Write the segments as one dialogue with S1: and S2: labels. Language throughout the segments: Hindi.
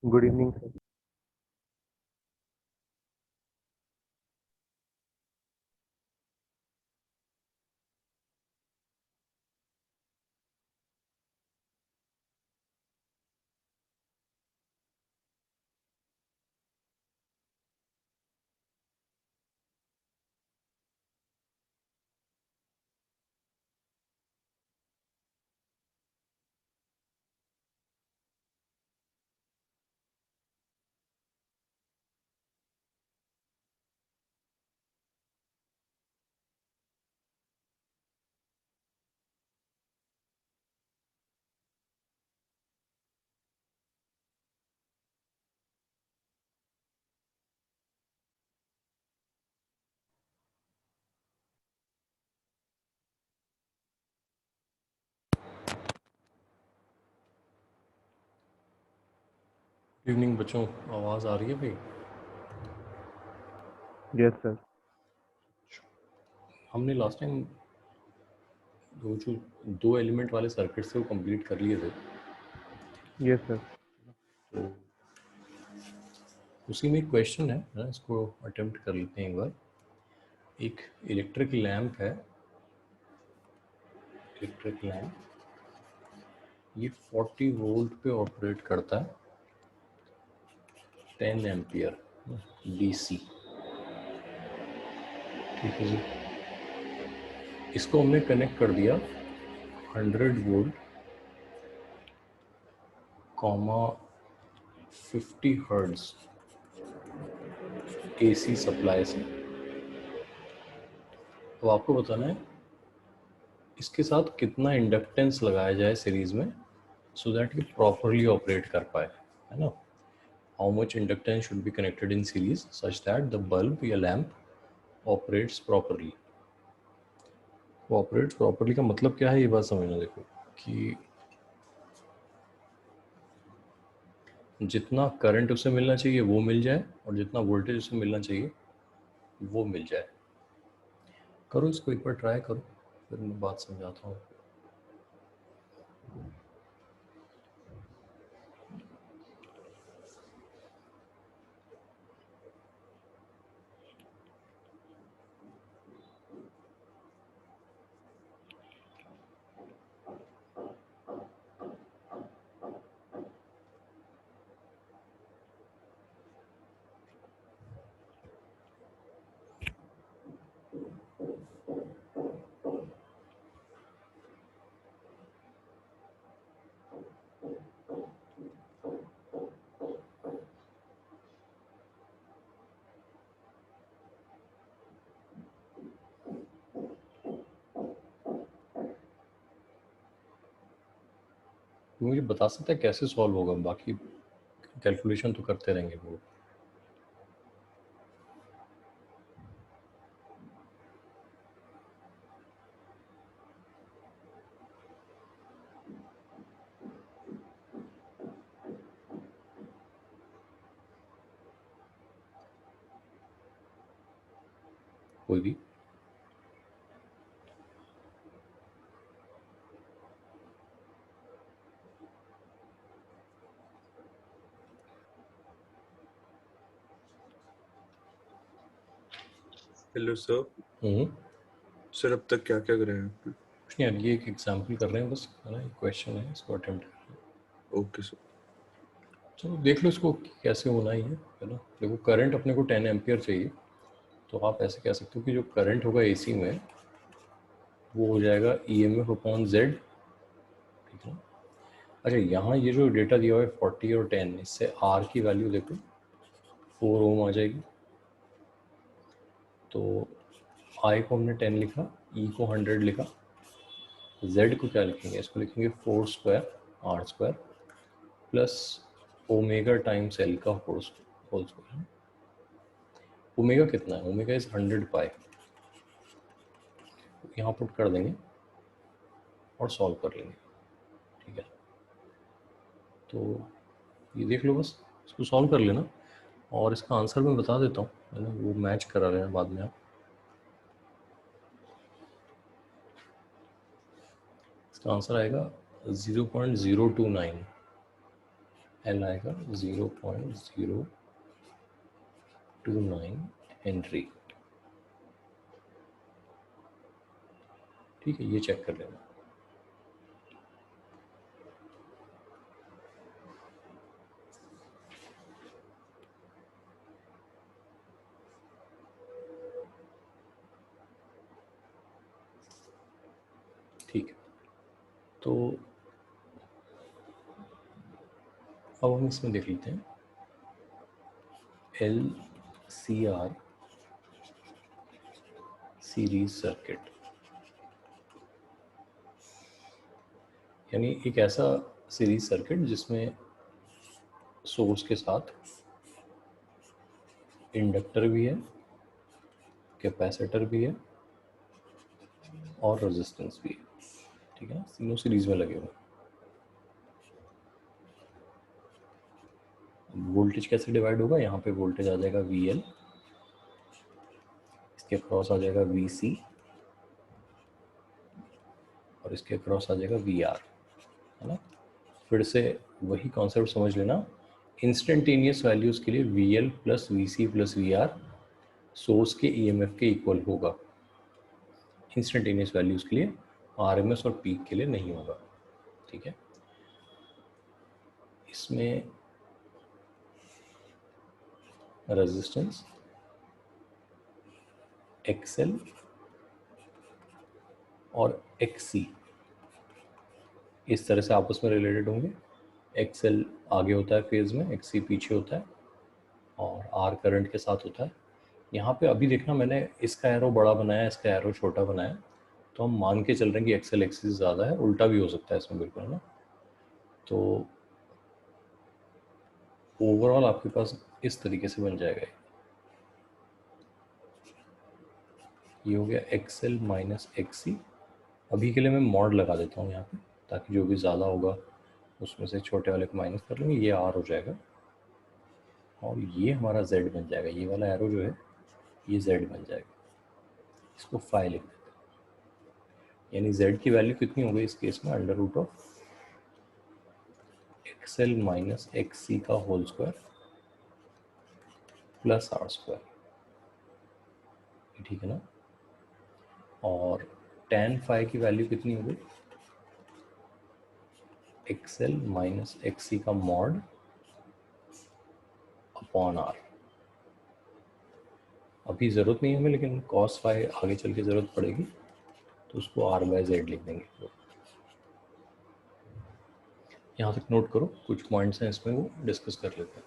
S1: Good evening sir.
S2: इवनिंग बच्चों, आवाज़ आ रही है भाई?
S1: Yes sir.
S2: हमने लास्ट टाइम वो जो 2 एलिमेंट वाले सर्किट थे वो कंप्लीट कर लिए थे।
S1: Yes sir.
S2: तो उसी में एक क्वेश्चन है ना, इसको अटेम्प्ट कर लेते हैं एक बार। एक इलेक्ट्रिक लैम्प है, इलेक्ट्रिक लैम्प ये 40 वोल्ट पे ऑपरेट करता है, 10 एम्पियर डीसी। ठीक है जी। इसको हमने कनेक्ट कर दिया 100 volt comma 50 hertz AC supply से। अब आपको बताना है इसके साथ कितना इंडक्टेंस लगाया जाए सीरीज में, सो दैट ये प्रॉपरली ऑपरेट कर पाए, है ना। How much inductance should be connected in series such that the bulb या lamp operates properly. Operates properly का मतलब क्या है, ये बात समझना। देखो कि जितना करंट उसे मिलना चाहिए वो मिल जाए और जितना वोल्टेज उसे मिलना चाहिए वो मिल जाए। करो इसको एक बार ट्राई करो, फिर मैं बात समझाता हूँ। मुझे बता सकते हैं कैसे सॉल्व होगा? बाकी कैलकुलेशन तो करते रहेंगे वो। कोई भी
S3: हेलो सर। सर अब तक क्या क्या कर रहे हैं?
S2: कुछ नहीं यार, ये एक एग्जाम्पल कर रहे हैं बस, है ना। एक क्वेश्चन है, इसको अटेम्प्ट कर रहे हैं।
S3: Okay sir.
S2: चलो देख लो इसको कैसे होना ही है ना। देखो करंट अपने को 10 एम्पियर चाहिए, तो आप ऐसे कह सकते हो कि जो करंट होगा एसी में वो हो जाएगा EMF अपॉन जेड। ठीक है। अच्छा, यहाँ ये जो डेटा दिया हुआ है 40 और 10, इससे आर की वैल्यू देखो 4 ओम आ जाएगी। तो आई को हमने 10 लिखा, ई को 100 लिखा, जेड को क्या लिखेंगे? इसको लिखेंगे 4 square R square plus omega times L का होल स्क्वायर। ओमेगा कितना है? Omega is 100 pi. यहाँ पुट कर देंगे और सॉल्व कर लेंगे। ठीक है, तो ये देख लो, बस इसको सॉल्व कर लेना और इसका आंसर मैं बता देता हूँ, है ना। वो मैच करा लेना बाद में आप। इसका आंसर आएगा 0.029। एल आएगा 0.029 हेनरी। ठीक है, ये चेक कर लेना। ठीक है, तो अब हम इसमें देख लेते हैं L C R series circuit, यानी एक ऐसा सीरीज सर्किट जिसमें सोर्स के साथ इंडक्टर भी है, कैपेसिटर भी है और रेजिस्टेंस भी है। ठीक है, तीनों सीरीज में लगे हुए हैं। वोल्टेज कैसे डिवाइड होगा, यहाँ पे वोल्टेज आ जाएगा VL, इसके क्रॉस आ जाएगा VC और इसके क्रॉस आ जाएगा VR, है ना। फिर से वही कॉन्सेप्ट समझ लेना, इंस्टेंटेनियस वैल्यूज के लिए VL plus VC plus VR source के EMF के इक्वल होगा। इंस्टेंटेनियस वैल्यूज के लिए RMS और पीक के लिए नहीं होगा। ठीक है, इसमें रेजिस्टेंस XL और XC इस तरह से आपस में रिलेटेड होंगे। XL आगे होता है फेज में, XC पीछे होता है और R करंट के साथ होता है। यहाँ पे अभी देखना, मैंने इसका एरो बड़ा बनाया, इसका एरो छोटा बनाया, तो हम मान के चल रहे हैं कि XL XC से ज़्यादा है। उल्टा भी हो सकता है इसमें, बिल्कुल, है ना। तो ओवरऑल आपके पास इस तरीके से बन जाएगा। ये हो गया XL माइनस XC। अभी के लिए मैं मॉड लगा देता हूँ यहाँ पे, ताकि जो भी ज़्यादा होगा उसमें से छोटे वाले को माइनस कर लेंगे, ये R हो जाएगा और ये हमारा Z बन जाएगा। ये वाला एरो जो है ये Z बन जाएगा। इसको फाई लिख देते हैं, यानी Z की वैल्यू कितनी हो गई इस केस में, under root of XL minus XC का whole square plus R square. ठीक है ना। और tan फाई की वैल्यू कितनी हो गई, XL माइनस XC का मॉड अपॉन R। अभी ज़रूरत नहीं है हमें, लेकिन cos फाई आगे चल के ज़रूरत पड़ेगी, तो उसको R बाय Z लिख देंगे। यहाँ तक नोट करो, कुछ पॉइंट्स हैं इसमें, वो डिस्कस कर लेते हैं।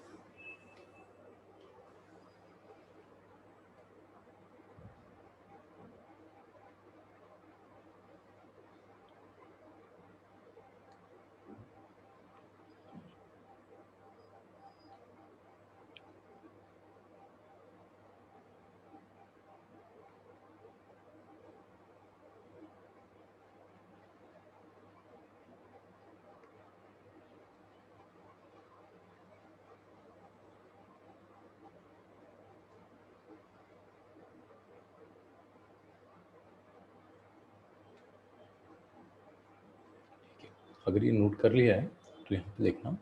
S2: अगर ये नोट कर लिया है तो यहाँ पे देखना,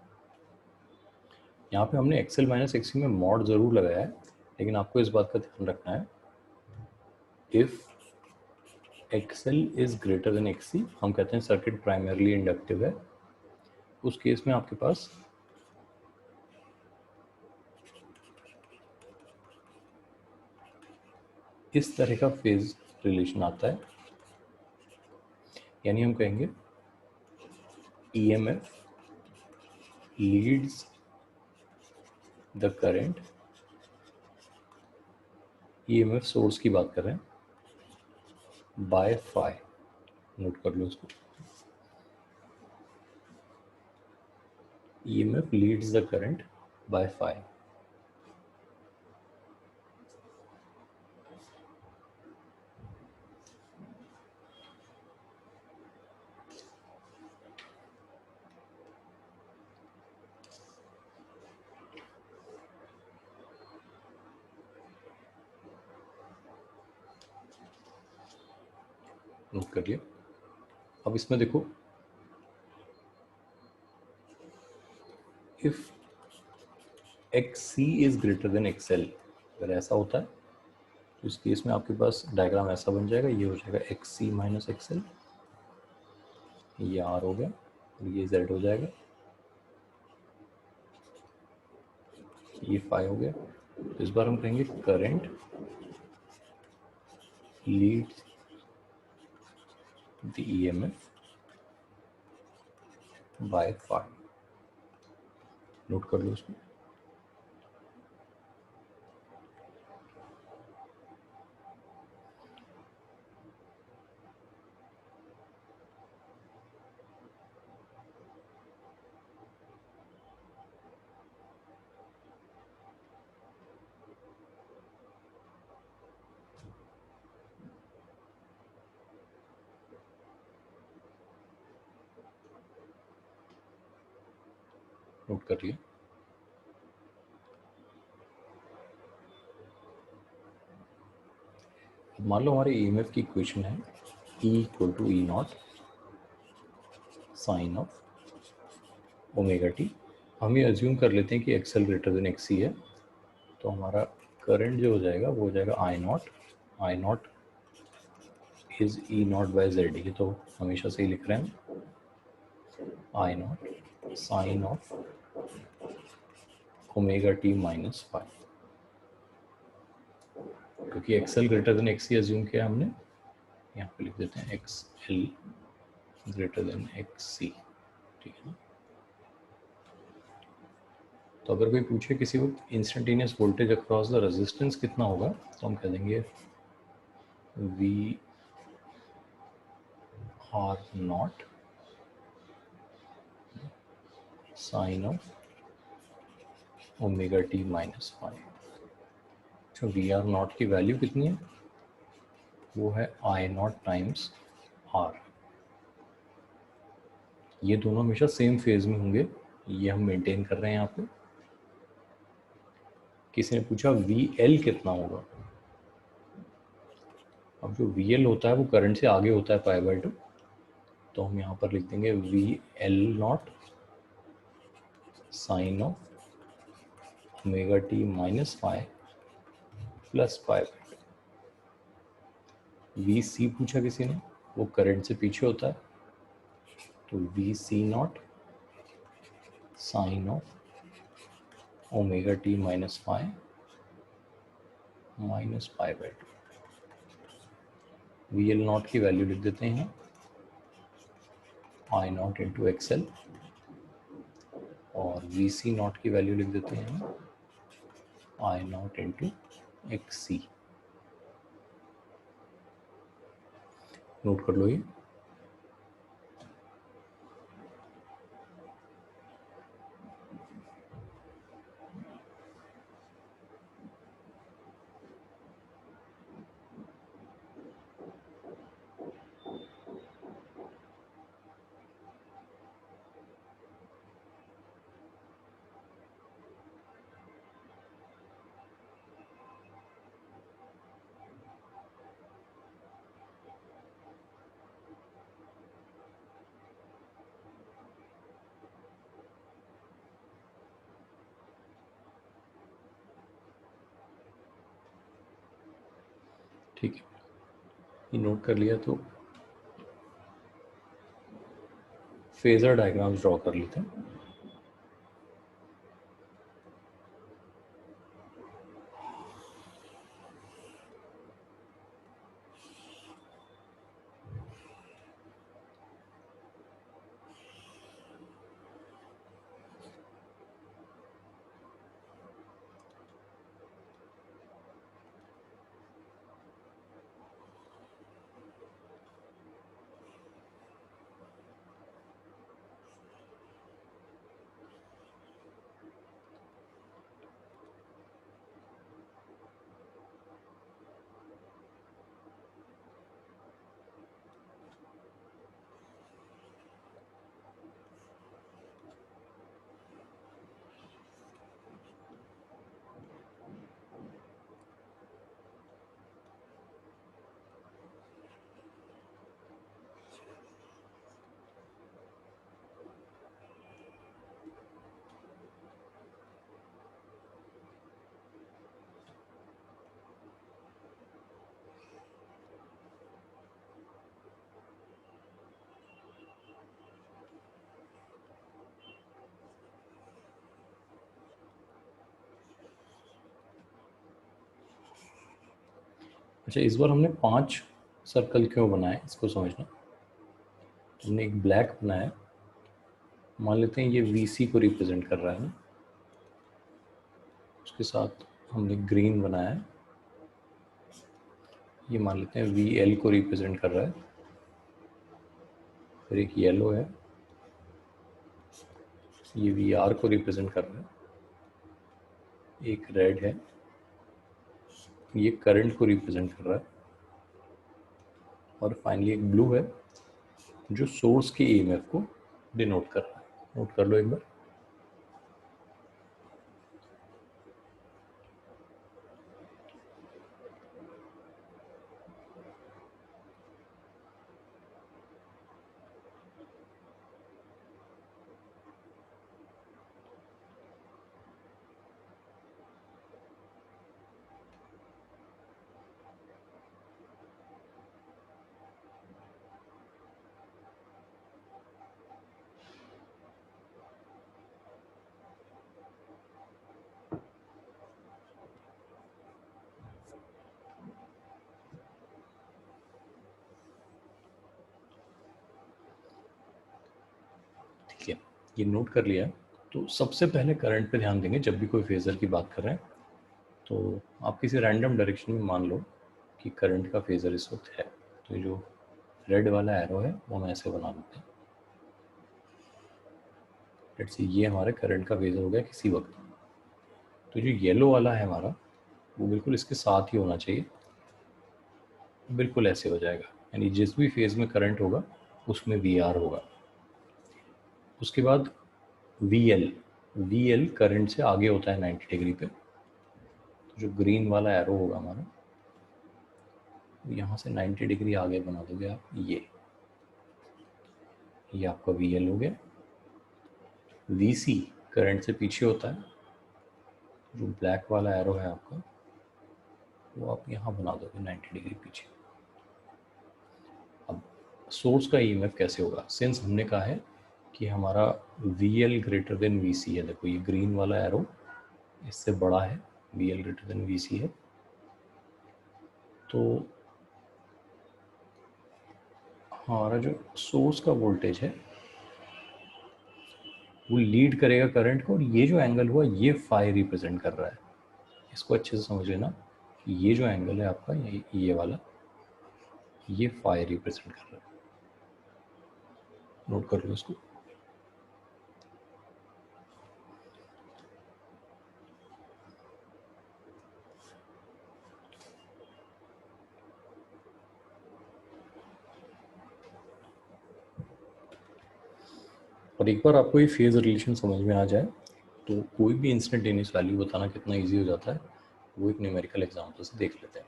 S2: यहाँ पे हमने XL माइनस XC में मॉड ज़रूर लगाया है, लेकिन आपको इस बात का ध्यान रखना है, if XL is greater than XC, हम कहते हैं सर्किट प्राइमरली इंडक्टिव है, उस केस में आपके पास इस तरह का फेज रिलेशन आता है। यानी हम कहेंगे EMF leads the current, EMF source की बात कर रहे हैं, बाय फाई। नोट कर लो उसको, EMF leads the current by phi. Note कर लिया। अब इसमें देखो, if X C is greater than XL, अगर ऐसा होता है तो इस केस में आपके पास डायग्राम ऐसा बन जाएगा, ये हो जाएगा एक्स सी माइनस एक्सएल, ये आर हो गया और ये जेड हो जाएगा, ये फाई हो गया। तो इस बार हम कहेंगे current leads the EMF by phi. Note कर लो इसको। नोट कर लिया। अब मान लो हमारे ईएमएफ की इक्वेशन है E equal to E naught sine of omega t. हम ये अज्यूम कर लेते हैं कि एक्सएल ग्रेटर देन एक्सी है, तो हमारा करंट जो हो जाएगा वो हो जाएगा I naught is E naught by Z. ये तो हमेशा से ही लिख रहे हैं, I naught sine of omega T minus five, क्योंकि XL greater than XC assume किया हमने, यहाँ पे लिख देते हैं X L greater than X C, ठीक है ना। तो अगर कोई पूछे किसी वक्त instantaneous voltage across the resistance कितना होगा, तो हम कह देंगे V R naught sine of omega T minus five. अच्छा, वी आर नॉट की वैल्यू कितनी है, वो है आई नॉट टाइम्स आर। ये दोनों हमेशा सेम फेज में होंगे, ये हम मेंटेन कर रहे हैं यहाँ पे। किसी ने पूछा वी एल कितना होगा, अब जो वी एल होता है वो करंट से आगे होता है पाई बाय टू, तो हम यहाँ पर लिख देंगे V L naught sine of omega T minus five plus five. V C पूछा किसी ने, वो करंट से पीछे होता है, तो V C naught sine of omega T minus five minus five by two. V L naught की वैल्यू लिख देते हैं आई नॉट इंटू एक्सएल, और वी सी नॉट की वैल्यू लिख देते हैं I naught into X C. Note कर लो ये। ठीक है, ये नोट कर लिया, तो फेजर डायग्राम्स ड्रॉ कर लेते हैं। अच्छा, इस बार हमने 5 सर्कल क्यों बनाए इसको समझना। हमने एक ब्लैक बनाया, मान लेते हैं ये VC को रिप्रेजेंट कर रहा है ना, उसके साथ हमने ग्रीन बनाया, ये मान लेते हैं VL को रिप्रेजेंट कर रहा है, फिर एक येलो है, ये VR को रिप्रेजेंट कर रहा है, एक रेड है, ये करंट को रिप्रेजेंट कर रहा है, और फाइनली एक ब्लू है जो सोर्स के EMF को डिनोट कर रहा है। नोट कर लो एक बार। ठीक है, ये नोट कर लिया। तो सबसे पहले करंट पे ध्यान देंगे जब भी कोई फेजर की बात कर रहे हैं। तो आप किसी रैंडम डायरेक्शन में मान लो कि करंट का फेजर इस वक्त है, तो जो रेड वाला एरो है वो हम ऐसे बना लेते हैं। लेट्स सी ये हमारे करंट का फेजर हो गया किसी वक्त। तो जो येलो वाला है हमारा वो बिल्कुल इसके साथ ही होना चाहिए, बिल्कुल ऐसे हो जाएगा, यानी जिस भी फेज में करंट होगा उसमें VR होगा। उसके बाद VL करंट से आगे होता है 90 डिग्री पे। तो जो ग्रीन वाला एरो होगा हमारा, यहाँ से 90 डिग्री आगे बना दोगे आप, ये आपका VL हो गया। VC करंट से पीछे होता है, जो ब्लैक वाला एरो है आपका वो आप यहाँ बना दोगे 90 डिग्री पीछे। अब सोर्स का EMF कैसे होगा, सिंस हमने कहा है कि हमारा VL ग्रेटर देन VC है। देखो ये ग्रीन वाला एरो इससे बड़ा है, VL ग्रेटर देन VC है, तो हमारा जो सोर्स का वोल्टेज है वो लीड करेगा करंट को, और ये जो एंगल हुआ ये फाई रिप्रेजेंट कर रहा है। इसको अच्छे से समझ लेना, ये जो एंगल है आपका ये वाला, ये फाई रिप्रेजेंट कर रहा है। नोट कर लो इसको। और एक बार आपको ये फेज रिलेशन समझ में आ जाए तो कोई भी इंस्टेंटेनियस वैल्यू बताना कितना इजी हो जाता है, वो एक न्यूमेरिकल एग्जांपल से देख लेते हैं।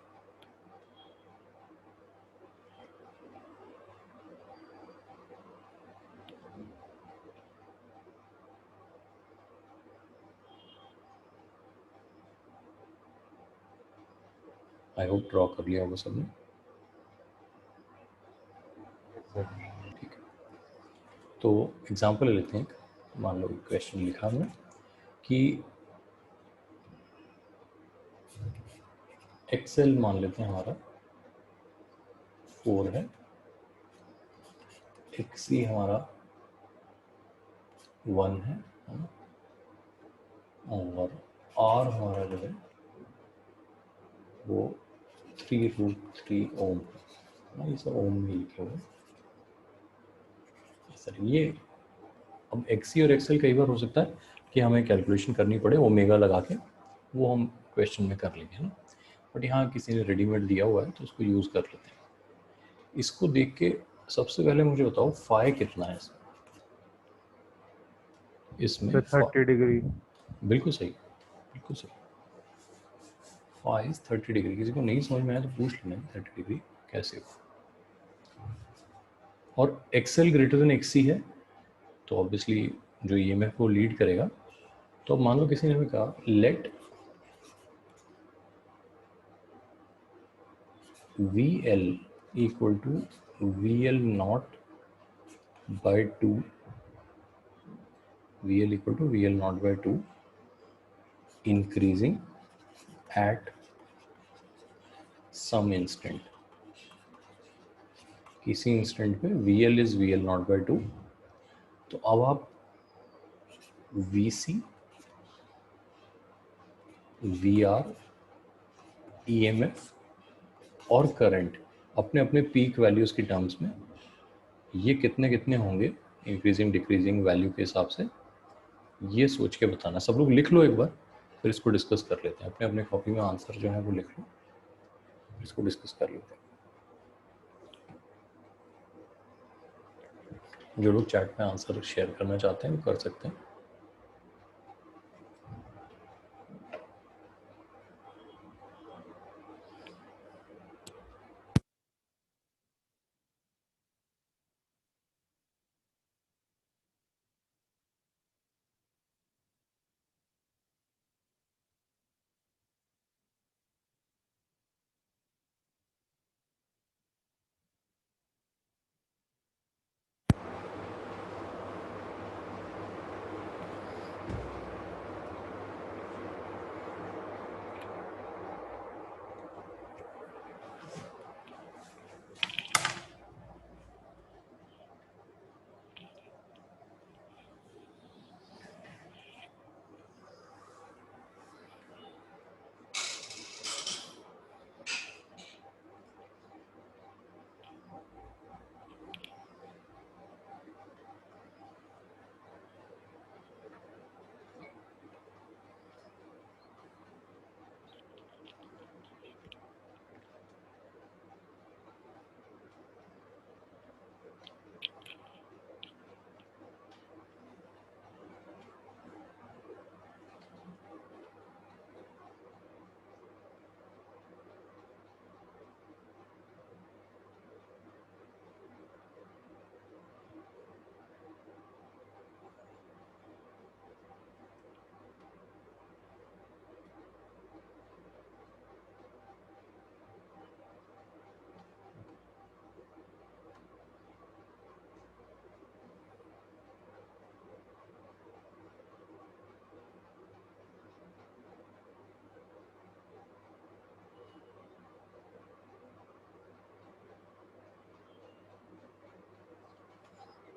S2: आई होप ड्रॉ कर लिया होगा सबने। ठीक है, तो एग्जांपल ले लेते हैं। मान लो क्वेश्चन लिखा हमने कि XL मान लेते हैं हमारा 4 है, XC हमारा 1 है ना? और R हमारा जो है वो 3√3 ओम है, ये सब ओम में लिखे हुए। सर ये अब XC और XL कई बार हो सकता है कि हमें कैलकुलेशन करनी पड़े ओमेगा लगा के, वो हम क्वेश्चन में कर लेंगे ना, बट यहाँ किसी ने रेडीमेड दिया हुआ है तो उसको यूज़ कर लेते हैं। इसको देख के सबसे पहले मुझे बताओ फाई कितना है इसमें।
S1: 30 डिग्री।
S2: बिल्कुल सही, बिल्कुल सही। Phi 30 degree. किसी को नहीं समझ में आया तो पूछ लेना 30 डिग्री कैसे हो। और XL ग्रेटर देन XC है तो ऑब्वियसली जो EMF को लीड करेगा। तो अब मान लो किसी ने हमें कहा let VL equal to VL naught by 2, VL equal to VL naught by 2 increasing at some instant, किसी इंस्टेंट पे V L is V L naught by two. तो अब आप V C, V R, E M F और करंट अपने अपने पीक वैल्यूज़ की टर्म्स में ये कितने कितने होंगे इंक्रीजिंग डिक्रीजिंग वैल्यू के हिसाब से, ये सोच के बताना। सब लोग लिख लो एक बार, फिर इसको डिस्कस कर लेते हैं। अपने अपने कॉपी में आंसर जो है वो लिख लो, इसको डिस्कस कर लेते हैं। जो लोग चैट में आंसर शेयर करना चाहते हैं वो कर सकते हैं।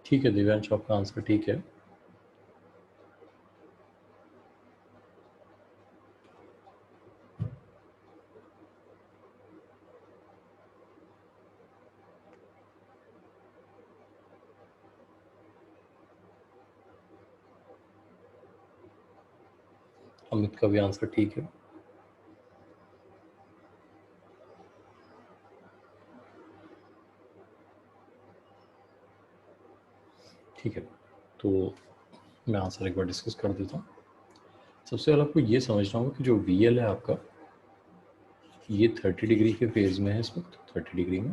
S2: ठीक है दिव्यांश, आपका आंसर ठीक है। अमित का भी आंसर ठीक है। ठीक है, तो मैं आंसर एक बार डिस्कस कर देता हूँ। सबसे पहले आपको ये समझना होगा कि जो वी एल है आपका, ये 30 डिग्री के फेज में है इस वक्त, 30 डिग्री में।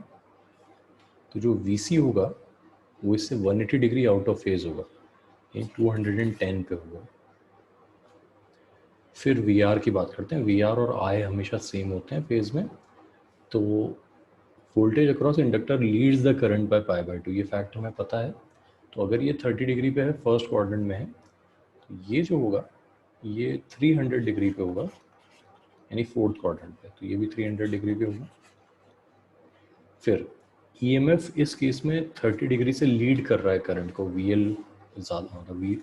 S2: तो जो वी सी होगा वो इससे 180 डिग्री आउट ऑफ फेज होगा, ये 210 पे होगा। फिर वी आर की बात करते हैं। वी आर और आई हमेशा सेम होते हैं फेज में। तो voltage across inductor Leeds the current by pi by 2, ये फैक्ट हमें पता है। तो अगर ये 30 डिग्री पे है, फर्स्ट क्वाड्रेंट में है, तो ये जो होगा ये 300 डिग्री पे होगा, यानी फोर्थ क्वाड्रेंट पे। तो ये भी 300 डिग्री पे होगा। फिर ईएमएफ इस केस में 30 डिग्री से लीड कर रहा है करंट को। वी एल ज़्यादा, मतलब वी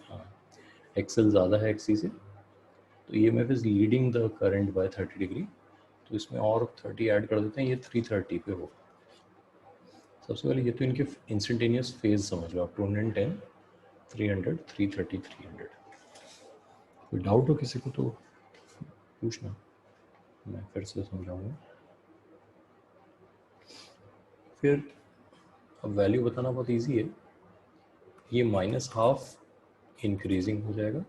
S2: एक्सएल ज़्यादा है एक्सी से, तो EMF is leading the current bye 30 degree. तो इसमें और 30 ऐड कर देते हैं, ये 330 पे होगा। सबसे पहले ये तो इनके इंस्टेंटेनियस फेज समझ लो आप, 210, 300, 330, 300। कोई डाउट हो किसी को तो पूछना, मैं फिर से समझाऊंगा। फिर अब वैल्यू बताना बहुत इजी है। ये -12 इंक्रीजिंग हो जाएगा,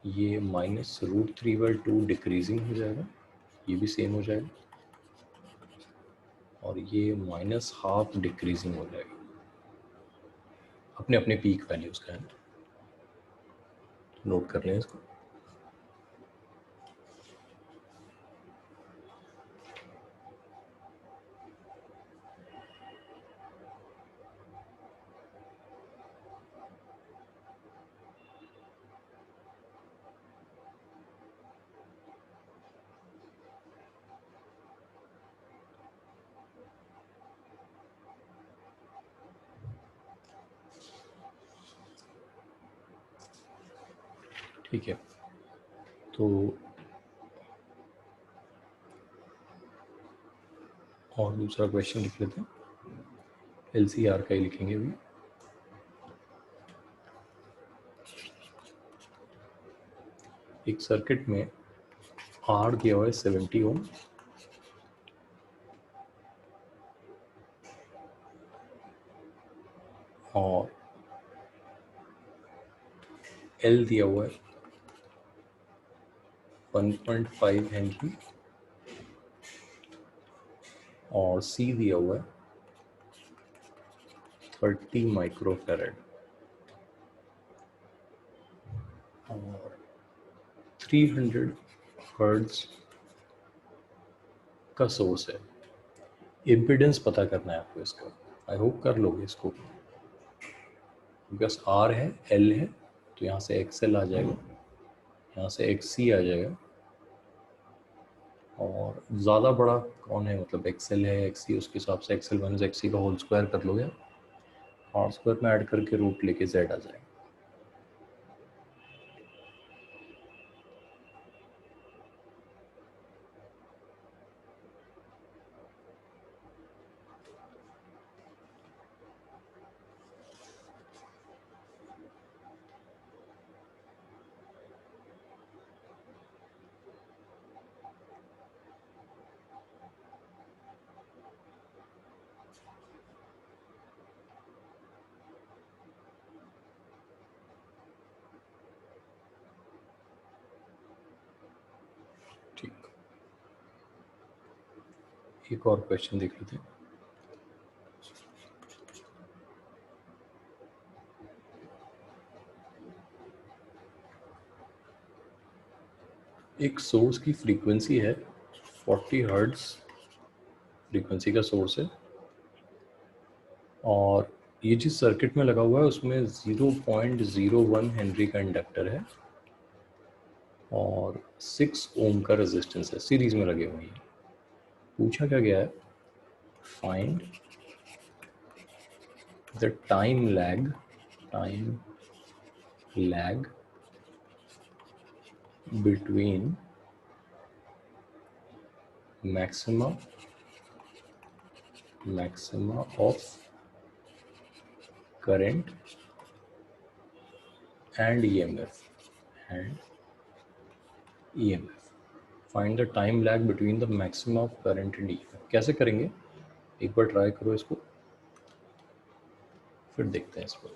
S2: ये -√3/2 डिक्रीजिंग हो जाएगा, ये भी सेम हो जाएगा, और ये -12 डिक्रीजिंग हो जाएगा। अपने अपने पीक वैल्यूज़ का है, नोट कर लें इसको। ठीक है, तो और दूसरा क्वेश्चन लिख लेते हैं, LCR का ही लिखेंगे अभी। एक सर्किट में R दिया हुआ है 70 ओम और L दिया हुआ है 1.5 हेनरी और C दिया हुआ है 30 माइक्रोफैरड और 300 हर्ट्ज का सोर्स है। इम्पीडेंस पता करना है आपको इसका, आई होप कर लोगे इसको, बिकॉज R है, L है, तो यहाँ से XL आ जाएगा, यहाँ से XC आ जाएगा, और ज़्यादा बड़ा कौन है, मतलब XL है, XC, उसके हिसाब से XL माइनस XC का होल स्क्वायर कर लोगे, R स्क्वायर में ऐड करके रूट लेके Z आ जाएगा। ठीक, एक और क्वेश्चन देख लेते हैं। एक सोर्स की फ्रीक्वेंसी है 40 हर्ट्ज, फ्रीक्वेंसी का सोर्स है, और ये जिस सर्किट में लगा हुआ है उसमें 0.01 हेनरी का इंडक्टर है और 6 ओम का रेजिस्टेंस है, सीरीज में लगे हुए हैं। पूछा क्या गया है, find the time lag between maxima of current and EMF find the time lag between the maxima of current and EMF। कैसे करेंगे, एक बार ट्राई करो इसको, फिर देखते हैं इसको।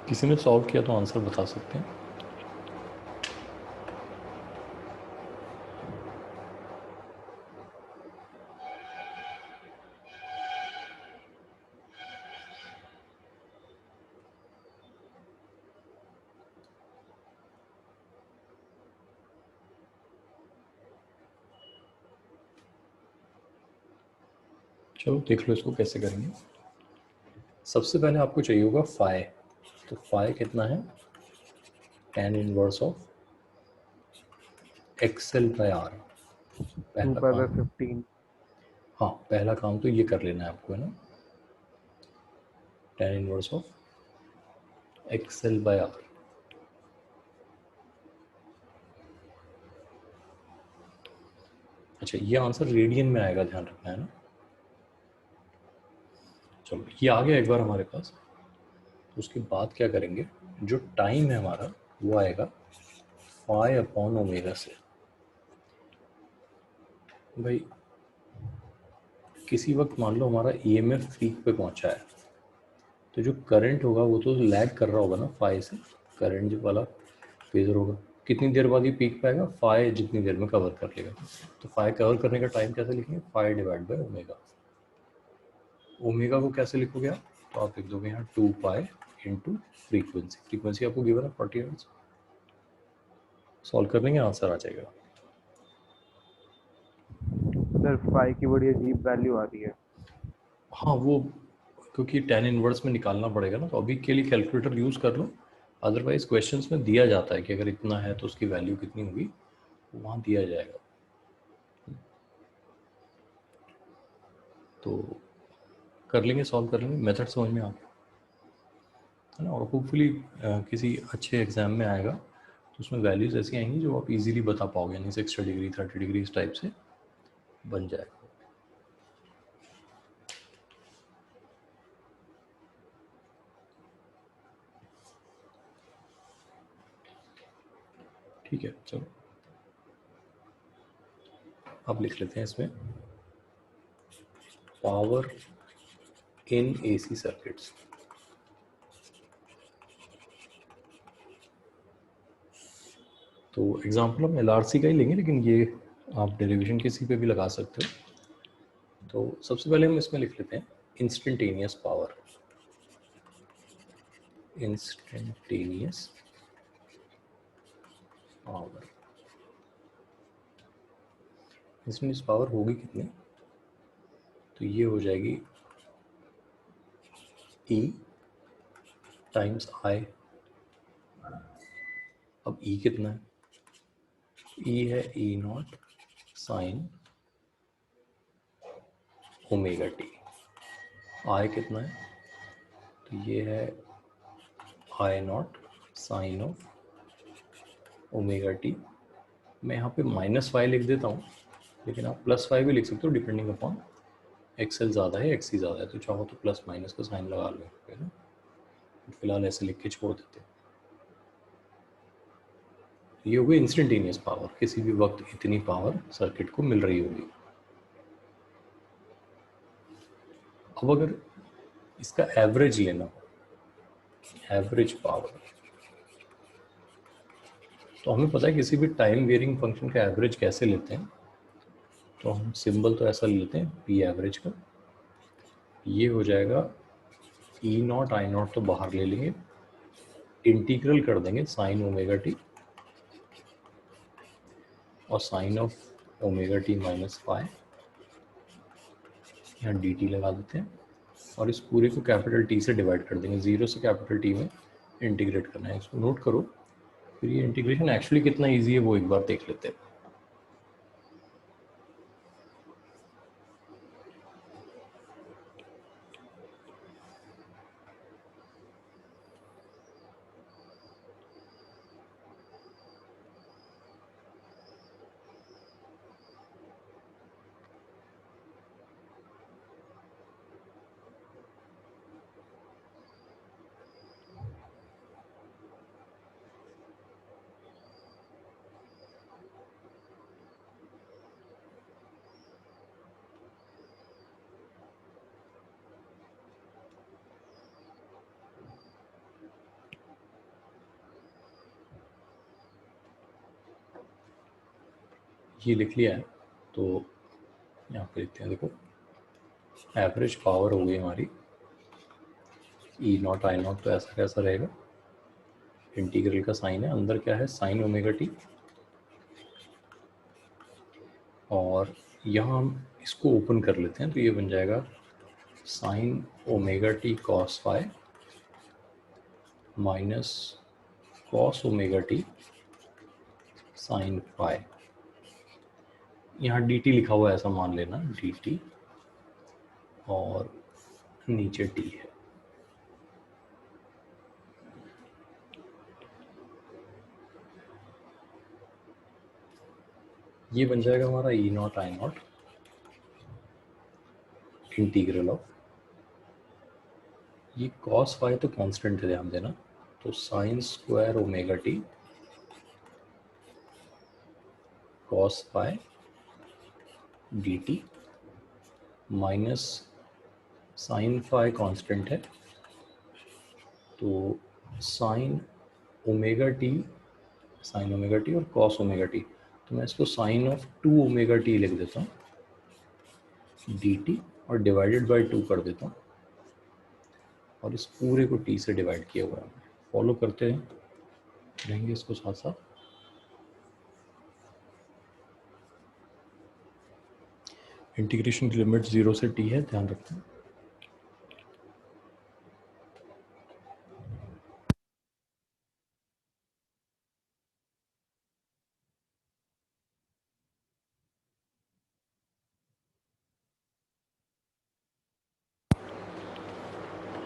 S2: किसी ने सॉल्व किया तो आंसर बता सकते हैं। चलो देख लो इसको कैसे करेंगे। सबसे पहले आपको चाहिए होगा फाई, तो फाई कितना है, tan inverse of XL by R।
S1: 2 pi by 15।
S2: हाँ, पहला काम तो ये कर लेना है आपको, है ना। tan inverse of XL by R. अच्छा, ये आंसर रेडियन में आएगा, ध्यान रखना है ना। चलो ये आ गया एक बार हमारे पास, तो उसके बाद क्या करेंगे, जो टाइम है हमारा वो आएगा फाई अपॉन ओमेगा से। भाई किसी वक्त मान लो हमारा ईएमएफ पीक पे पहुंचा है, तो जो करंट होगा वो तो लैग कर रहा होगा ना फाई से, करंट जो वाला फेजर होगा, कितनी देर बाद ये पीक पाएगा, फाई जितनी देर में कवर कर लेगा। तो फाई कवर करने का टाइम कैसे लिखेंगे, phi divide by omega. Omega को कैसे लिखोगे आप, तो आप लिख दोगे यहाँ 2 पाई इंटू फ्रीक्वेंसी। फ्रीक्वेंसी आपको गिवन है 40 हर्ट्ज। सॉल्व कर लेंगे, आंसर आ जाएगा।
S1: सर फाई की बड़ी अजीब वैल्यू आ रही है।
S2: हाँ वो क्योंकि tan इनवर्स में निकालना पड़ेगा ना, तो अभी के लिए कैलकुलेटर यूज़ कर लो, अदरवाइज क्वेश्चंस में दिया जाता है कि अगर इतना है तो उसकी वैल्यू कितनी होगी, वहाँ दिया जाएगा। तो कर लेंगे, सॉल्व कर लेंगे, मेथड समझ में आ गया है ना। और होपफुली किसी अच्छे एग्जाम में आएगा तो उसमें वैल्यूज़ ऐसी आएंगी जो आप इजीली बता पाओगे, यानी 60 डिग्री 30 डिग्री इस टाइप से बन जाएगा। ठीक है, चलो अब लिख लेते हैं इसमें पावर इन एसी सर्किट्स। तो एग्जांपल हम एलआरसी का ही लेंगे, लेकिन ये आप डेरिवेशन किसी पे भी लगा सकते हो। तो सबसे पहले हम इसमें लिख लेते हैं instantaneous power. Instantaneous power, instantaneous power होगी कितनी, तो ये हो जाएगी E टाइम्स I। अब E कितना है, E है E naught sine omega t. I कितना है, तो ये है I naught sine of omega t. मैं यहाँ पे -5 लिख देता हूँ, लेकिन आप +5 भी लिख सकते हो डिपेंडिंग अपॉन एक्सएल ज़्यादा है एक्सी ज़्यादा है, तो चाहो तो प्लस माइनस का साइन लगा लो है ना। फिलहाल ऐसे लिख के छोड़ देते हैं। ये होगी इंस्टेंटेनियस पावर, किसी भी वक्त इतनी पावर सर्किट को मिल रही होगी। अब अगर इसका एवरेज लेना हो, एवरेज पावर, तो हमें पता है किसी भी टाइम वेरिंग फंक्शन का एवरेज कैसे लेते हैं। तो हम सिंबल तो ऐसा लेते हैं पी एवरेज का, ये हो जाएगा ई नॉट आई नॉट तो बाहर ले लेंगे, इंटीग्रल कर देंगे साइन ओमेगा टी और sine of omega T minus phi, यहाँ डी टी लगा देते हैं और इस पूरे को कैपिटल टी से डिवाइड कर देंगे, 0 से कैपिटल टी में इंटीग्रेट करना है। इसको नोट करो, फिर ये इंटीग्रेशन एक्चुअली कितना इजी है वो एक बार देख लेते हैं। ये लिख लिया है, तो यहाँ पे लिखते हैं, देखो एवरेज पावर हो गई हमारी ई नॉट आई नॉट, तो ऐसा कैसा रहेगा, इंटीग्रल का साइन है, अंदर क्या है साइन ओमेगा टी, और यहाँ हम इसको ओपन कर लेते हैं, तो ये बन जाएगा sine omega T cos phi minus cos omega t sine phi. यहाँ डी टी लिखा हुआ है ऐसा मान लेना, डी टी, और नीचे टी है। ये बन जाएगा हमारा E naught I naught integral of, ये कॉस फाई तो कांस्टेंट है ध्यान देना, तो sine square omega T cos phi D T minus sine phi constant है, तो साइन ओमेगा टी और कॉस ओमेगा टी, तो मैं इसको साइन ऑफ 2 ओमेगा टी लिख देता हूँ डी टी और डिवाइडेड बाई 2 कर देता हूँ, और इस पूरे को टी से डिवाइड किया हुआ है। फॉलो करते हैं रहेंगे इसको साथ साथ। इंटीग्रेशन की लिमिट 0 से टी है, ध्यान रखते हैं।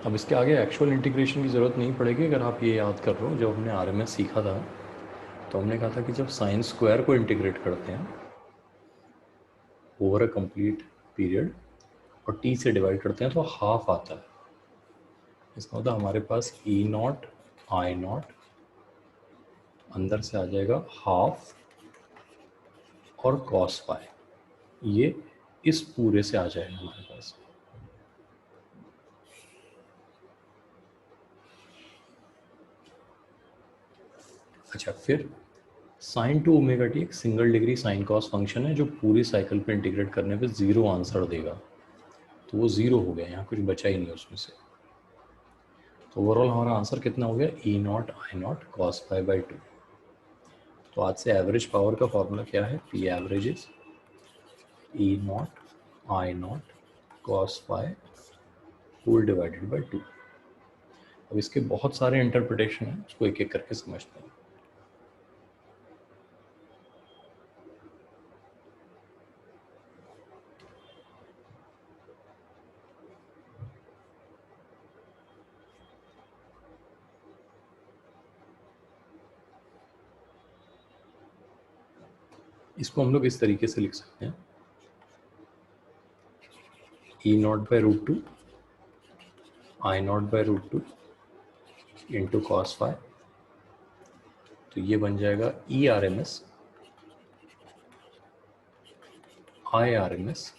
S2: अब इसके आगे एक्चुअल इंटीग्रेशन की ज़रूरत नहीं पड़ेगी अगर आप ये याद कर रहे हो, जब हमने आरएमएस सीखा था तो हमने कहा था कि जब साइन स्क्वायर को इंटीग्रेट करते हैं ओवर अ कंप्लीट पीरियड और टी से डिवाइड करते हैं तो हाफ आता है। इसका मतलब हमारे पास ई नॉट आई नॉट अंदर से आ जाएगा हाफ और कॉस फाई, ये इस पूरे से आ जाएगा हमारे पास। अच्छा, फिर साइन टू ओमेगा टी एक single degree sine cos function है जो पूरी साइकिल पे इंटीग्रेट करने पे 0 आंसर देगा, तो वो 0 हो गया, यहाँ कुछ बचा ही नहीं उसमें से। तो ओवरऑल हमारा आंसर कितना हो गया, E naught I naught cos phi by 2। तो आज से एवरेज पावर का फॉर्मूला क्या है, P average is E naught I naught cos phi whole divided by 2। अब इसके बहुत सारे इंटरप्रिटेशन हैं, उसको एक एक करके समझते हैं। इसको हम लोग इस तरीके से लिख सकते हैं, E naught by root 2 I naught by root 2 into cos phi, तो ये बन जाएगा E R M S I R M S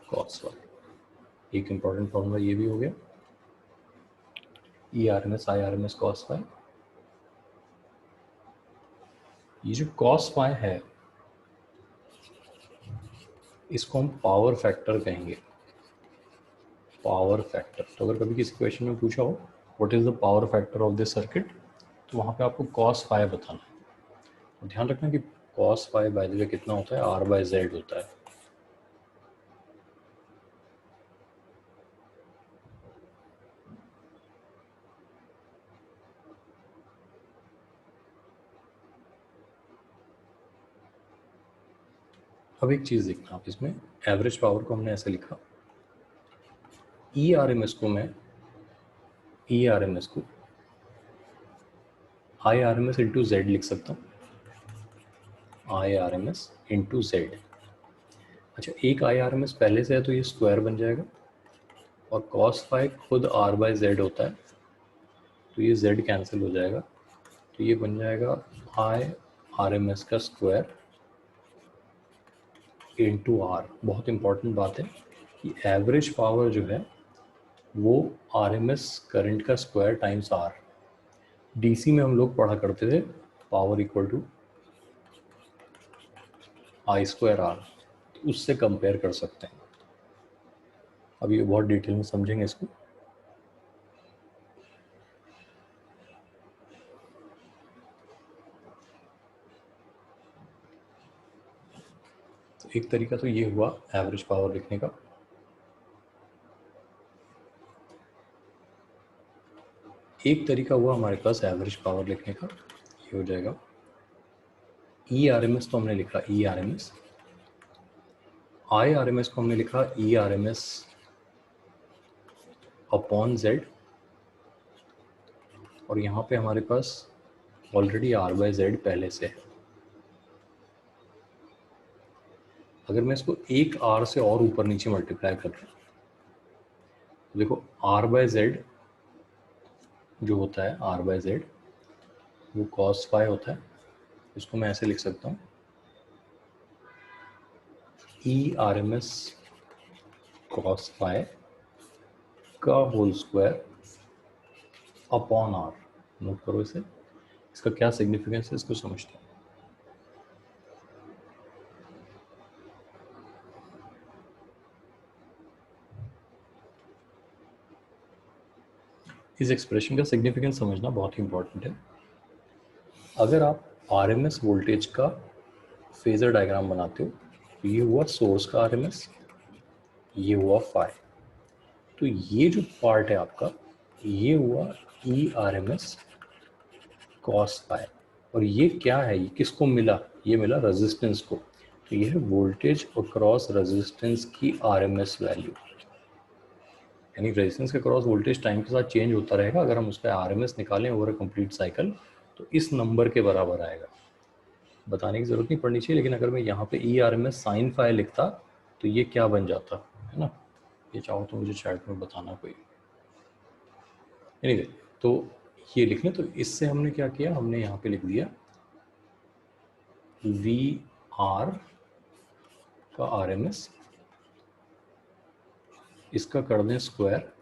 S2: cos phi. एक इंपॉर्टेंट फॉर्मूला ये भी हो गया, E R M S I R M S cos phi. ये जो कॉस फाई है इसको हम पावर फैक्टर कहेंगे, पावर फैक्टर। तो अगर कभी किसी क्वेश्चन में पूछा हो what is the power factor of this circuit, तो वहाँ पे आपको कॉस फाई बताना है। तो ध्यान रखना कि cos phi by the way कितना होता है, आर बाय जेड होता है। अब एक चीज़ देखना आप, इसमें एवरेज पावर को हमने ऐसे लिखा, ई आर एम एस को मैं ई आर एम एस को I R M S into Z लिख सकता हूँ, I R M S into Z. अच्छा, एक आई आर एम एस पहले से है तो ये स्क्वायर बन जाएगा, और कॉस फाई खुद आर बाय जेड होता है तो ये जेड कैंसिल हो जाएगा, तो ये बन जाएगा आई आर एम एस का स्क्वायर इंटू आर। बहुत इंपॉर्टेंट बात है कि एवरेज पावर जो है वो आर एम एस करंट का स्क्वायर टाइम्स आर। डीसी में हम लोग पढ़ा करते थे power equal to I square R, तो उससे कंपेयर कर सकते हैं। अब ये बहुत डिटेल में समझेंगे इसको। तो एक तरीका तो ये हुआ एवरेज पावर लिखने का। एक तरीका हुआ हमारे पास एवरेज पावर लिखने का, ये हो जाएगा ई आर एम एस तो हमने लिखा E R M S, I R M S को हमने लिखा E R M S upon Z, और यहाँ पे हमारे पास ऑलरेडी आर बाय जेड पहले से है। अगर मैं इसको एक आर से और ऊपर नीचे मल्टीप्लाई कर रहा हूँ, देखो आर बाय जेड जो होता है, आर बाय जेड वो कॉस फाई होता है। इसको मैं ऐसे लिख सकता हूँ, E R M S cos phi का whole square upon R. Note करो इसे, इसका क्या सिग्निफिकेंस है इसको समझते हैं। इस एक्सप्रेशन का सिग्निफिकेंस समझना बहुत ही इंपॉर्टेंट है। अगर आप आरएमएस वोल्टेज का फेजर डायग्राम बनाते हो, तो ये हुआ सोर्स का आरएमएस, ये हुआ फाई, तो ये जो पार्ट है आपका, ये हुआ E R M S cos phi. और ये क्या है, ये किसको मिला, ये मिला रेजिस्टेंस को। तो ये है वोल्टेज अक्रॉस रेजिस्टेंस की आरएमएस वैल्यू, यानी रेजिस्टेंस के क्रॉस वोल्टेज टाइम के साथ चेंज होता रहेगा। अगर हम उसका आरएमएस निकालें ओवर अ कंप्लीट साइकिल, तो इस नंबर के बराबर आएगा। बताने की जरूरत नहीं पड़नी चाहिए, लेकिन अगर मैं यहाँ पे E R M S sine phi लिखता तो ये क्या बन जाता है ना, ये चाहो तो मुझे चैट में बताना कोई। एनीवे, तो ये लिख लें। तो इससे हमने क्या किया, हमने यहाँ पे लिख दिया वी आर का आर एम एस, इसका कर दें स्क्वायर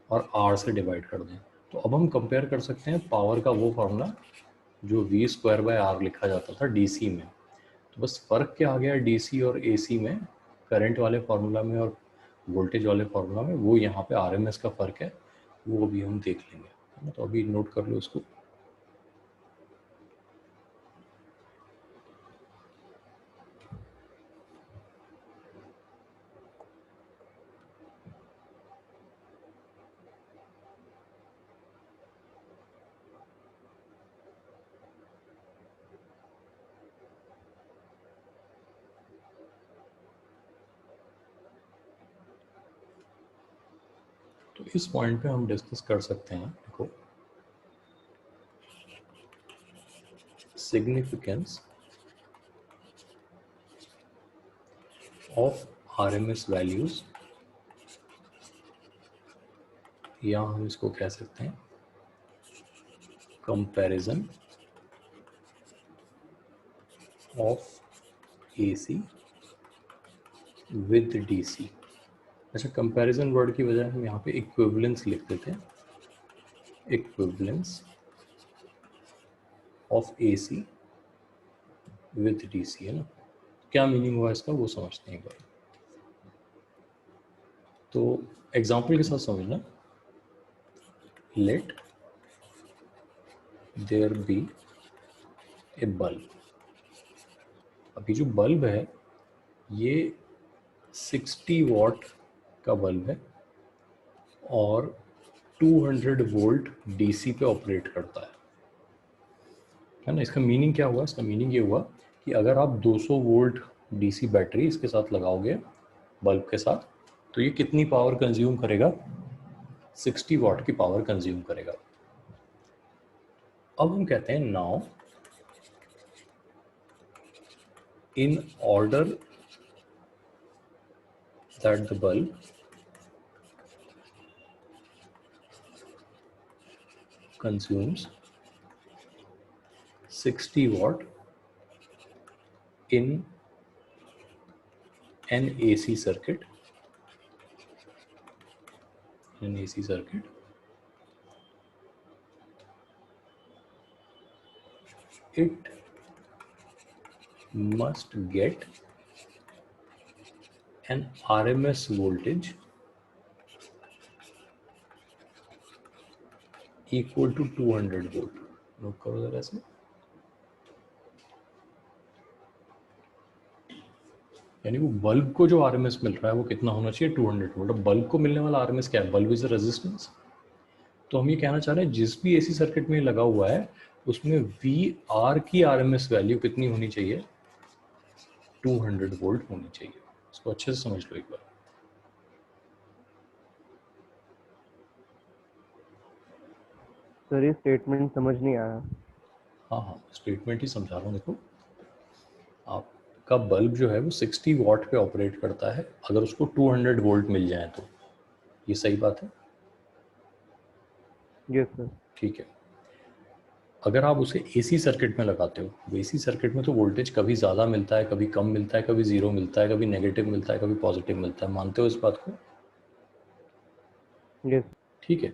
S2: और आर से डिवाइड कर दें। तो अब हम कंपेयर कर सकते हैं पावर का वो फार्मूला जो वी स्क्वायर बाय आर लिखा जाता था डीसी में। तो बस फ़र्क क्या आ गया डीसी और एसी में, करंट वाले फार्मूला में और वोल्टेज वाले फार्मूला में, वो यहाँ पे आरएमएस का फ़र्क है, वो अभी हम देख लेंगे, है ना। तो अभी नोट कर लो इसको। तो इस पॉइंट पे हम डिस्कस कर सकते हैं, देखो, सिग्निफिकेंस ऑफ आरएमएस वैल्यूज, या हम इसको कह सकते हैं comparison of AC with DC. अच्छा, कंपैरिजन वर्ड की बजाय हम यहाँ पे इक्विवेलेंस लिख देते हैं, equivalence of AC with DC, है ना। क्या मीनिंग हुआ इसका वो समझते हैं एक बार। तो एग्जांपल के साथ समझना, let there be a bulb. अभी जो बल्ब है ये 60 वॉट का बल्ब है और 200 वोल्ट डीसी पे ऑपरेट करता है ना। इसका मीनिंग क्या हुआ, इसका मीनिंग ये हुआ कि अगर आप 200 वोल्ट डीसी बैटरी इसके साथ लगाओगे बल्ब के साथ, तो ये कितनी पावर कंज्यूम करेगा, 60 वॉट की पावर कंज्यूम करेगा। अब हम कहते हैं now in order that the bulb consumes 60 watt in an AC circuit, it must get an RMS voltage equal to 200 volt. Note करो जरा ऐसे, यानी वो बल्ब को जो आरएमएस मिल रहा है वो कितना होना चाहिए, 200 वोल्ट। अब बल्ब को मिलने वाला आरएमएस क्या है, बल्ब इज अ रेजिस्टेंस। तो हम ये कहना चाह रहे हैं जिस भी एसी सर्किट में लगा हुआ है उसमें वी आर की आरएमएस वैल्यू कितनी होनी चाहिए, 200 वोल्ट होनी चाहिए। इसको अच्छे से समझ लो एक बार।
S1: सर ये स्टेटमेंट समझ नहीं आया।
S2: हाँ हाँ, स्टेटमेंट ही समझा रहा हूँ। देखो, आप का बल्ब जो है वो 60 वॉट पे ऑपरेट करता है अगर उसको 200 वोल्ट मिल जाए तो। ये सही बात है?
S1: Yes sir.
S2: ठीक है। अगर आप उसे एसी सर्किट में लगाते हो, एसी सर्किट में तो वोल्टेज कभी ज़्यादा मिलता है, कभी कम मिलता है, कभी ज़ीरो मिलता है, कभी नेगेटिव मिलता है, कभी पॉजिटिव मिलता है। मानते हो इस बात को?
S1: यस।
S2: ठीक है।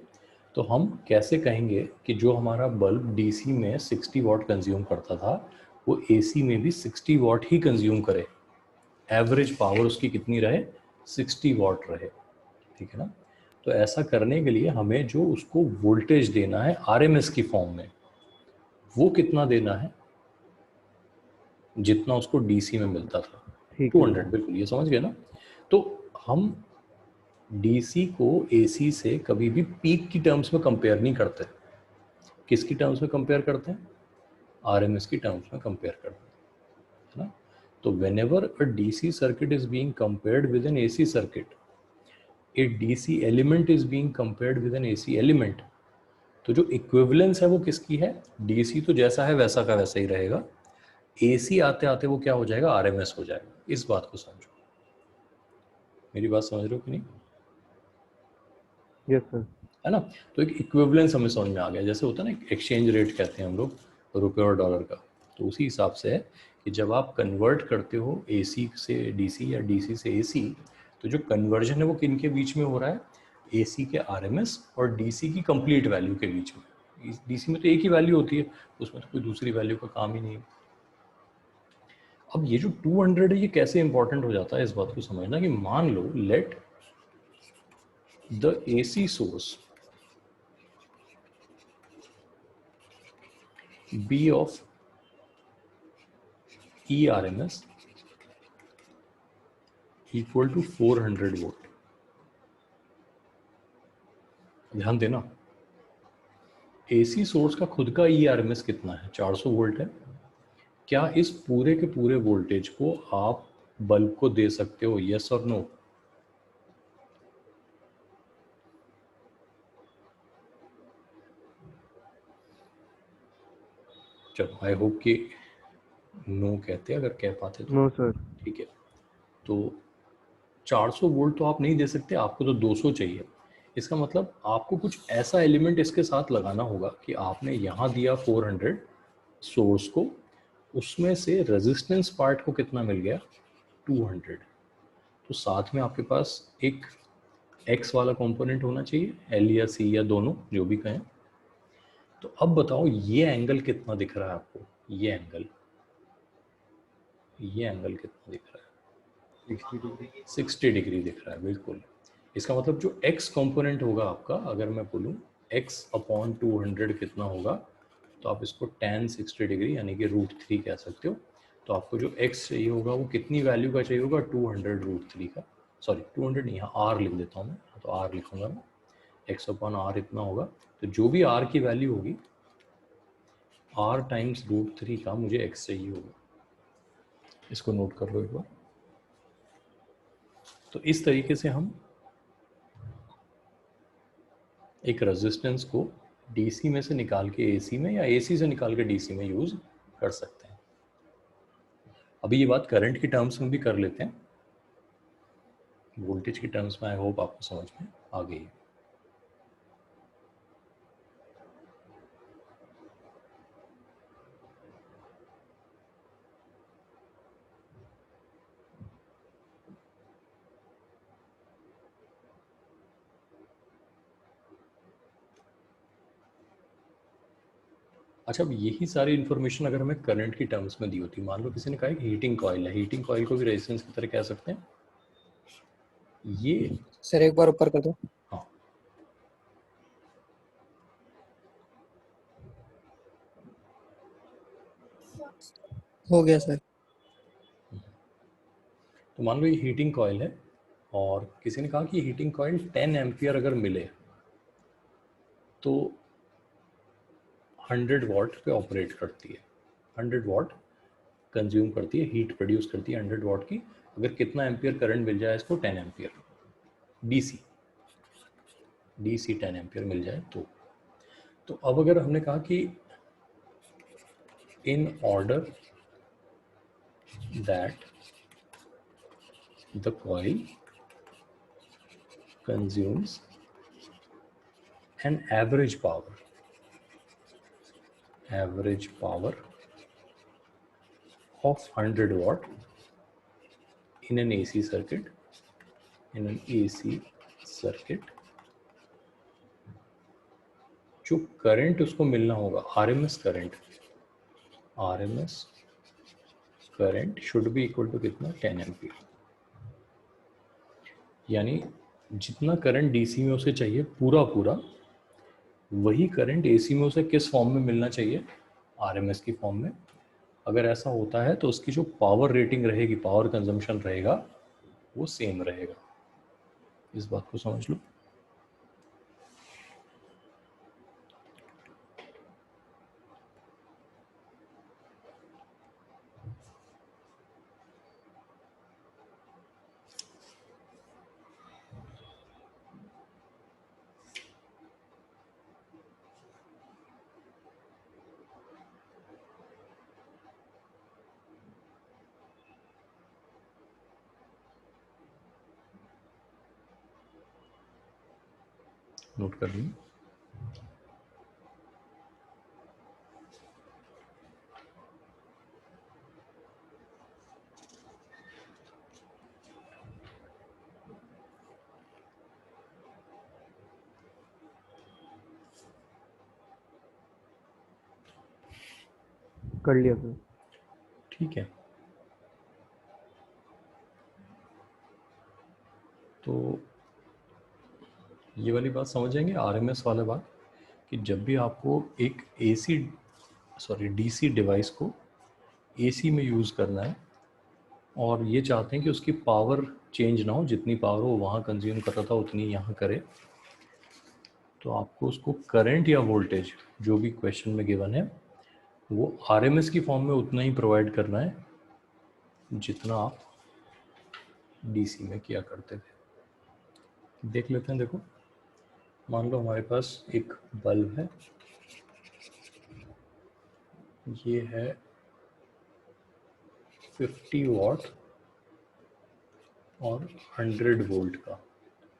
S2: तो हम कैसे कहेंगे कि जो हमारा बल्ब डीसी में 60 वॉट कंज्यूम करता था वो एसी में भी 60 वॉट ही कंज्यूम करे, एवरेज पावर उसकी कितनी रहे? 60 वॉट रहे। ठीक है ना? तो ऐसा करने के लिए हमें जो उसको वोल्टेज देना है आरएमएस की फॉर्म में, वो कितना देना है? जितना उसको डीसी में मिलता था,
S1: ठीक है
S2: 200। बिल्कुल, ये समझ गए ना? तो हम डीसी को एसी से कभी भी पीक की टर्म्स में कंपेयर नहीं करते। किसकी टर्म्स में कंपेयर करते हैं? आरएमएस की टर्म्स में कंपेयर करते हैं, है ना? तो whenever a DC circuit is being compared with N AC circuit, A DC element is being compared with N AC element, तो जो इक्विवेलेंस है वो किसकी है? डीसी तो जैसा है वैसा का वैसा ही रहेगा, एसी आते आते वो क्या हो जाएगा? आरएमएस हो जाएगा। इस बात को समझो। मेरी बात समझ रहे हो कि नहीं?
S1: Yes sir.
S2: है ना? तो एक इक्विवेलेंस हमें समझ में आ गया। जैसे होता है ना एक्सचेंज रेट कहते हैं हम लोग रुपये और डॉलर का, तो उसी हिसाब से है कि जब आप कन्वर्ट करते हो एसी से डीसी या डीसी से एसी, तो जो कन्वर्जन है वो किन के बीच में हो रहा है? एसी के आरएमएस और डीसी की कंप्लीट वैल्यू के बीच में। डीसी में तो एक ही वैल्यू होती है, उसमें तो कोई दूसरी वैल्यू का काम ही नहीं है। अब ये जो 200 है ये कैसे इंपॉर्टेंट हो जाता है, इस बात को समझना कि मान लो let the AC source be of ERMS equal to 400 volt. ध्यान देना, एसी सोर्स का खुद का ERMS कितना है? 400 वोल्ट है। क्या इस पूरे के पूरे वोल्टेज को आप बल्ब को दे सकते हो? यस और नो? चलो, आई होप कि नो कहते, अगर कह पाते तो।
S1: No sir.
S2: ठीक है। तो 400 वोल्ट तो आप नहीं दे सकते, आपको तो 200 चाहिए। इसका मतलब आपको कुछ ऐसा एलिमेंट इसके साथ लगाना होगा कि आपने यहाँ दिया 400 सोर्स को, उसमें से रेजिस्टेंस पार्ट को कितना मिल गया? 200। तो साथ में आपके पास एक एक्स वाला कंपोनेंट होना चाहिए, एल या सी या दोनों, जो भी कहें। तो अब बताओ ये एंगल कितना दिख रहा है आपको? ये एंगल कितना दिख रहा है? 60 डिग्री दिख रहा है। बिल्कुल। इसका मतलब जो x कंपोनेंट होगा आपका, अगर मैं बोलूँ x अपॉन 200 कितना होगा, तो आप इसको tan 60 डिग्री यानी कि √3 कह सकते हो। तो आपको जो x चाहिए होगा वो कितनी वैल्यू का चाहिए होगा? 200 √3 का। सॉरी 200 नहीं, यहाँ r लिख देता हूँ मैं, तो r लिखूँगा मैं, x अपॉन r इतना होगा। तो जो भी r की वैल्यू होगी, r टाइम्स √3 का मुझे x चाहिए होगा। इसको नोट कर लो एक बार। तो इस तरीके से हम एक रेजिस्टेंस को डीसी में से निकाल के एसी में या एसी से निकाल के डीसी में यूज कर सकते हैं। अभी ये बात करंट की टर्म्स में भी कर लेते हैं, वोल्टेज की टर्म्स में आई होप आपको समझ में आ गई है। अच्छा, अब यही सारी इन्फॉर्मेशन अगर हमें करंट की टर्म्स में दी होती, मान लो किसी ने कहा कि हीटिंग कॉइल है, हीटिंग कॉइल को भी रेजिस्टेंस की तरह कह सकते हैं। ये
S4: सर एक बार ऊपर कर दो।
S2: हाँ,
S4: हो गया सर।
S2: तो मान लो ये हीटिंग कॉइल है और किसी ने कहा कि हीटिंग कॉइल 10 एम्पियर अगर मिले तो 100 वॉट पे ऑपरेट करती है, 100 वॉट कंज्यूम करती है, हीट प्रोड्यूस करती है 100 वॉट की। अगर कितना एम्पियर करंट मिल जाए इसको? 10 एम्पियर डीसी 10 एम्पियर मिल जाए तो अब अगर हमने कहा कि in order that the coil consumes an average power of 100 watt in an AC circuit, जो करंट उसको मिलना होगा RMS current should be equal to कितना 10 एम्पीयर, यानी जितना करंट DC में उसे चाहिए पूरा वही करंट AC में उसे किस फॉर्म में मिलना चाहिए, RMS की फॉर्म में। अगर ऐसा होता है तो उसकी जो पावर रेटिंग रहेगी, पावर कंजम्पशन रहेगा, वो सेम रहेगा। इस बात को समझ लो। नोट कर ली।
S1: कर लिया सर।
S2: ठीक है, तो ये वाली बात समझ जाएंगे, RMS वाला बात, कि जब भी आपको एक DC डिवाइस को AC में यूज़ करना है और ये चाहते हैं कि उसकी पावर चेंज ना हो, जितनी पावर वो वहाँ कंज्यूम कर रहा था उतनी यहाँ करे, तो आपको उसको करंट या वोल्टेज जो भी क्वेश्चन में गिवन है वो RMS की फॉर्म में उतना ही प्रोवाइड करना है जितना आप DC में किया करते थे। देख लेते हैं। देखो, मान लो हमारे पास एक बल्ब है, ये है 50 वॉट और 100 वोल्ट का,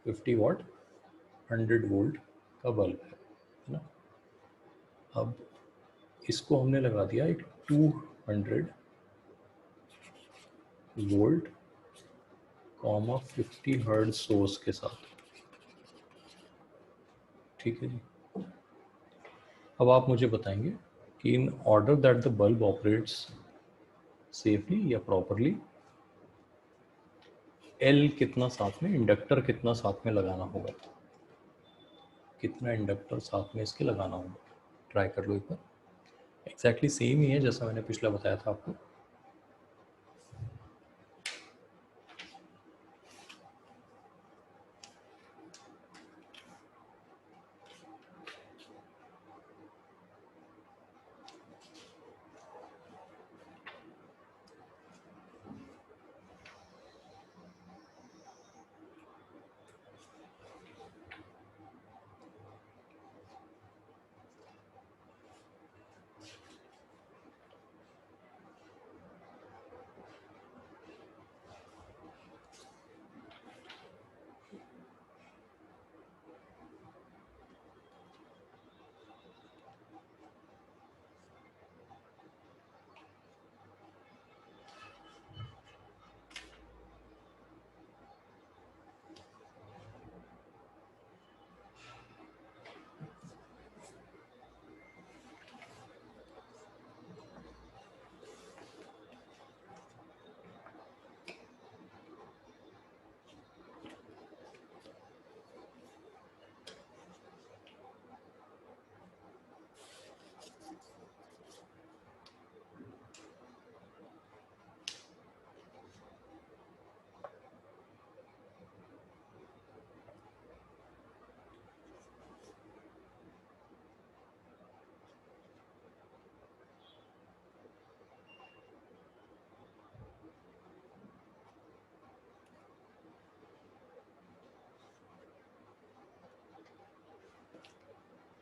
S2: 50 वॉट 100 वोल्ट का बल्ब है ना। अब इसको हमने लगा दिया एक 200 वोल्ट 50 हर्ट्ज सोर्स के साथ। ठीक है जी। अब आप मुझे बताएंगे कि in order that the bulb operates safely या प्रॉपरली, L कितना साथ में, इंडक्टर कितना साथ में लगाना होगा, कितना इंडक्टर साथ में इसके लगाना होगा। ट्राई कर लो एक बार। एग्जैक्टली सेम ही है जैसा मैंने पिछला बताया था आपको।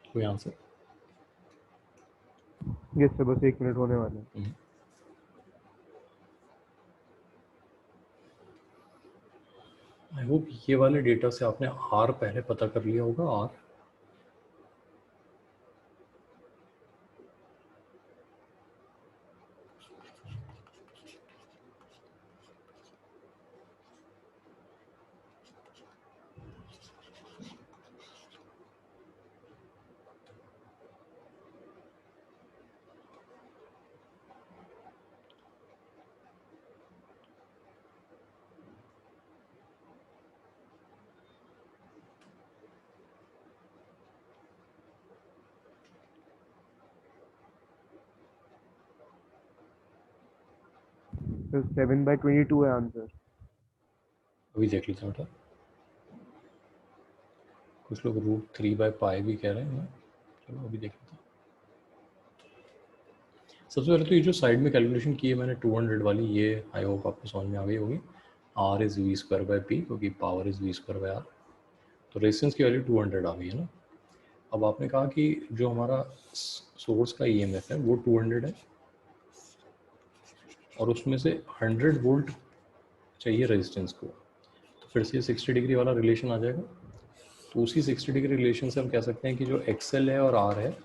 S2: कोई आंसर?
S1: यस सर, बस 1 मिनट होने वाला है।
S2: आई होप ये वाले डेटा से आपने आर पहले पता कर लिया होगा। आर
S1: तो 7/22 है आंसर।
S2: अभी देख लेते हैं बेटा। कुछ लोग √3/π भी कह रहे हैं ना। चलो अभी देख लेते हैं। सबसे पहले तो ये जो साइड में कैलकुलेशन की है मैंने 200 वाली, ये आई होप आपको समझ में आ गई होगी। R इज़ v²/p क्योंकि पावर इज़ v²/r, तो रेजिस्टेंस की वैल्यू 200 आ गई है ना। अब आपने कहा कि जो हमारा सोर्स का EMF है वो 200 है और उसमें से 100 वोल्ट चाहिए रेजिस्टेंस को, तो फिर से 60 डिग्री वाला रिलेशन आ जाएगा। तो उसी 60 डिग्री रिलेशन से हम कह सकते हैं कि जो XL है और R है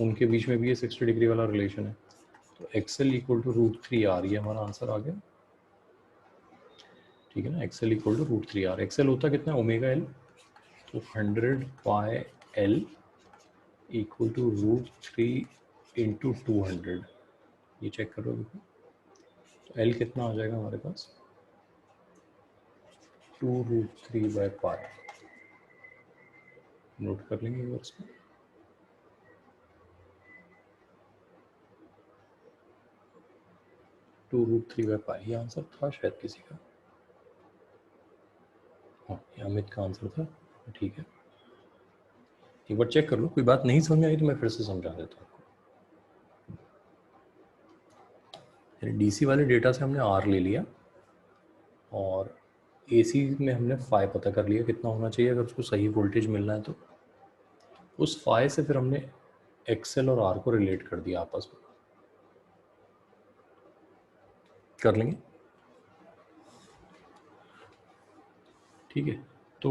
S2: उनके बीच में भी ये 60 डिग्री वाला रिलेशन है। तो XL = √3R, ये हमारा आंसर आ गया। ठीक है ना, XL = √3R। XL होता कितना है, ω_L, तो 100πL = √3 × 200। ये चेक करो देखो, तो L कितना आ जाएगा हमारे पास, 2√3/π। नोट कर लेंगे वर्ड्स में। √3/π ये आंसर था शायद किसी का। हाँ, ये अमित का आंसर था। ठीक है, एक बार चेक कर लो, कोई बात नहीं समझ में आई तो मैं फिर से समझा देता हूँ आपको। DC वाले डेटा से हमने R ले लिया और AC में हमने फाई पता कर लिया कितना होना चाहिए अगर उसको सही वोल्टेज मिलना है। तो उस फाई से फिर हमने XL और R को रिलेट कर दिया आपस में। कर लेंगे, ठीक है। तो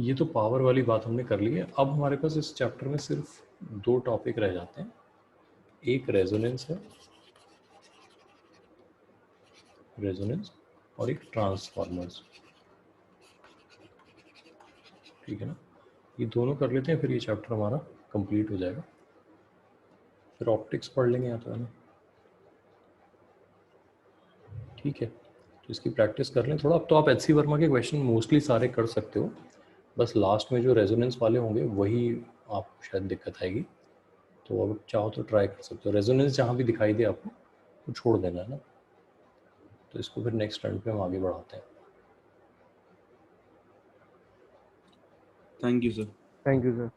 S2: ये तो पावर वाली बात हमने कर ली है। अब हमारे पास इस चैप्टर में सिर्फ 2 टॉपिक रह जाते हैं, एक रेजोनेंस है, रेजोनेंस, और एक ट्रांसफार्मर्स। ठीक है ना, ये दोनों कर लेते हैं, फिर ये चैप्टर हमारा कंप्लीट हो जाएगा। फिर ऑप्टिक्स पढ़ लेंगे यहाँ तो, है ना। ठीक है, तो इसकी प्रैक्टिस कर लें थोड़ा। अब तो आप HC वर्मा के क्वेश्चन मोस्टली सारे कर सकते हो, बस लास्ट में जो रेजोनेंस वाले होंगे वही आपको शायद दिक्कत आएगी। तो अब चाहो तो ट्राई कर सकते हो, रेजोनेंस जहाँ भी दिखाई दे आपको वो छोड़ देना है ना। तो इसको फिर नेक्स्ट टर्न पे हम आगे बढ़ाते हैं।
S3: Thank you sir.
S1: Thank you sir.